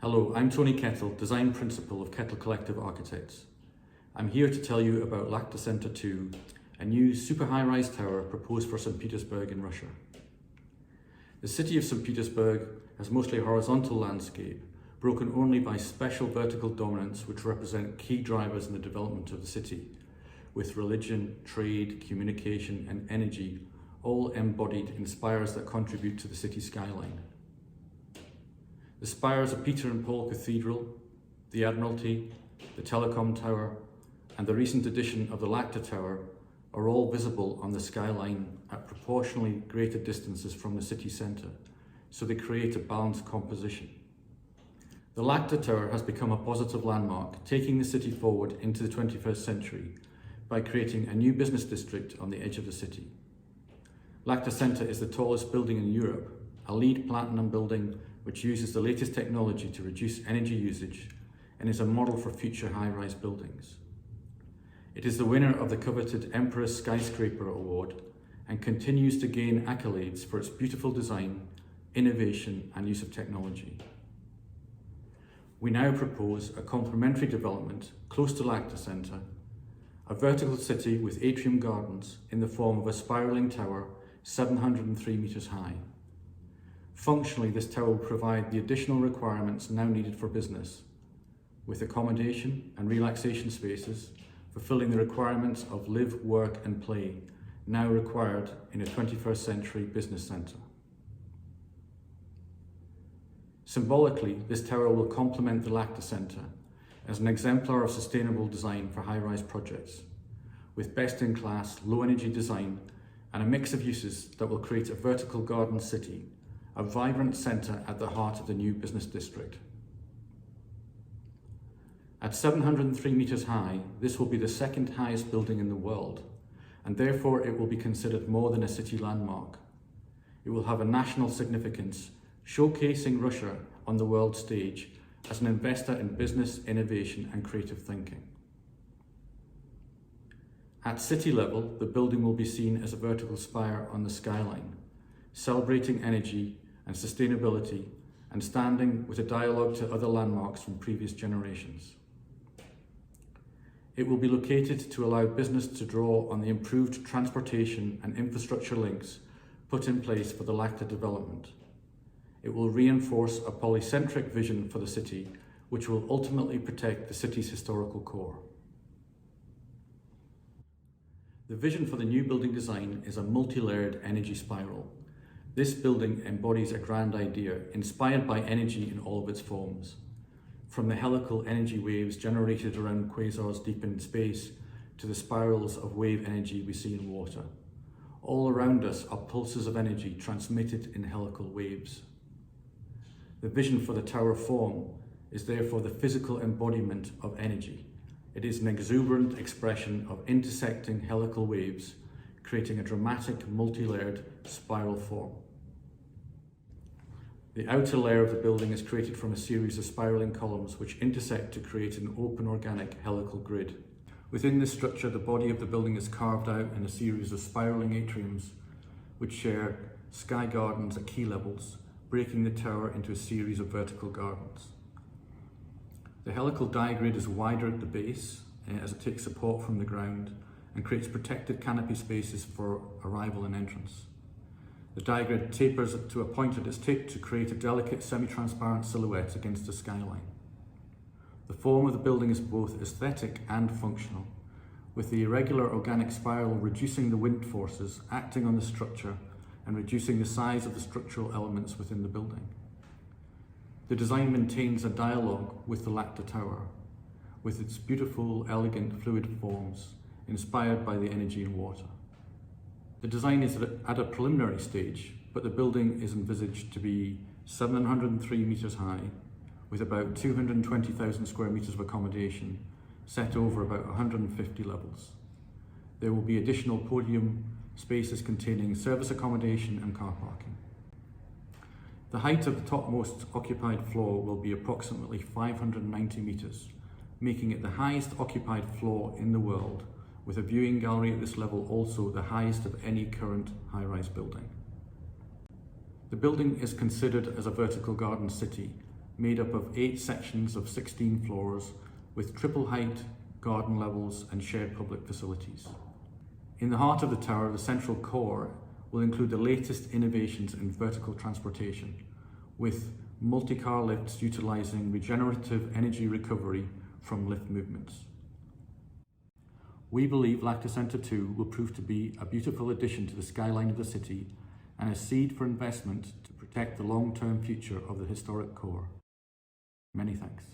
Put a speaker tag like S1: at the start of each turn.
S1: Hello, I'm Tony Kettle, Design Principal of Kettle Collective Architects. I'm here to tell you about Lacta Center 2, a new super high-rise tower proposed for St. Petersburg in Russia. The city of St. Petersburg has mostly horizontal landscape, broken only by special vertical dominants which represent key drivers in the development of the city, with religion, trade, communication and energy all embodied in spires that contribute to the city skyline. The spires of Peter and Paul Cathedral, the Admiralty, the Telecom Tower, and the recent addition of the Lacta Tower are all visible on the skyline at proportionally greater distances from the city centre, so they create a balanced composition. The Lacta Tower has become a positive landmark, taking the city forward into the 21st century by creating a new business district on the edge of the city. Lacta Center is the tallest building in Europe, a LEED Platinum building which uses the latest technology to reduce energy usage and is a model for future high-rise buildings. It is the winner of the coveted Emperor's Skyscraper Award and continues to gain accolades for its beautiful design, innovation and use of technology. We now propose a complementary development close to Lacta Center, a vertical city with atrium gardens in the form of a spiralling tower 703 metres high. Functionally, this tower will provide the additional requirements now needed for business, with accommodation and relaxation spaces, fulfilling the requirements of live, work and play, now required in a 21st century business centre. Symbolically, this tower will complement the Lacta Centre as an exemplar of sustainable design for high-rise projects, with best-in-class, low-energy design and a mix of uses that will create a vertical garden city, a vibrant centre at the heart of the new business district. At 703 metres high, this will be the second highest building in the world, and therefore it will be considered more than a city landmark. It will have a national significance, showcasing Russia on the world stage as an investor in business, innovation and creative thinking. At city level, the building will be seen as a vertical spire on the skyline, celebrating energy and sustainability and standing with a dialogue to other landmarks from previous generations. It will be located to allow business to draw on the improved transportation and infrastructure links put in place for the Lacta development. It will reinforce a polycentric vision for the city, which will ultimately protect the city's historical core. The vision for the new building design is a multi-layered energy spiral. This building embodies a grand idea inspired by energy in all of its forms, from the helical energy waves generated around quasars deep in space to the spirals of wave energy we see in water. All around us are pulses of energy transmitted in helical waves. The vision for the tower form is therefore the physical embodiment of energy. It is an exuberant expression of intersecting helical waves, creating a dramatic multi-layered spiral form. The outer layer of the building is created from a series of spiraling columns which intersect to create an open organic helical grid. Within this structure, the body of the building is carved out in a series of spiraling atriums which share sky gardens at key levels, breaking the tower into a series of vertical gardens. The helical diagrid is wider at the base as it takes support from the ground and creates protected canopy spaces for arrival and entrance. The diagrid tapers to a point at its tip to create a delicate semi-transparent silhouette against the skyline. The form of the building is both aesthetic and functional, with the irregular organic spiral reducing the wind forces acting on the structure and reducing the size of the structural elements within the building. The design maintains a dialogue with the Lacta Tower, with its beautiful, elegant, fluid forms inspired by the energy in water. The design is at a preliminary stage, but the building is envisaged to be 703 metres high, with about 220,000 square metres of accommodation set over about 150 levels. There will be additional podium spaces containing service accommodation and car parking. The height of the topmost occupied floor will be approximately 590 metres, making it the highest occupied floor in the world, with a viewing gallery at this level also the highest of any current high-rise building. The building is considered as a vertical garden city made up of 8 sections of 16 floors with triple height, garden levels and shared public facilities. In the heart of the tower, the central core will include the latest innovations in vertical transportation, with multi-car lifts utilising regenerative energy recovery from lift movements. We believe Lacta Centre 2 will prove to be a beautiful addition to the skyline of the city and a seed for investment to protect the long-term future of the historic core. Many thanks.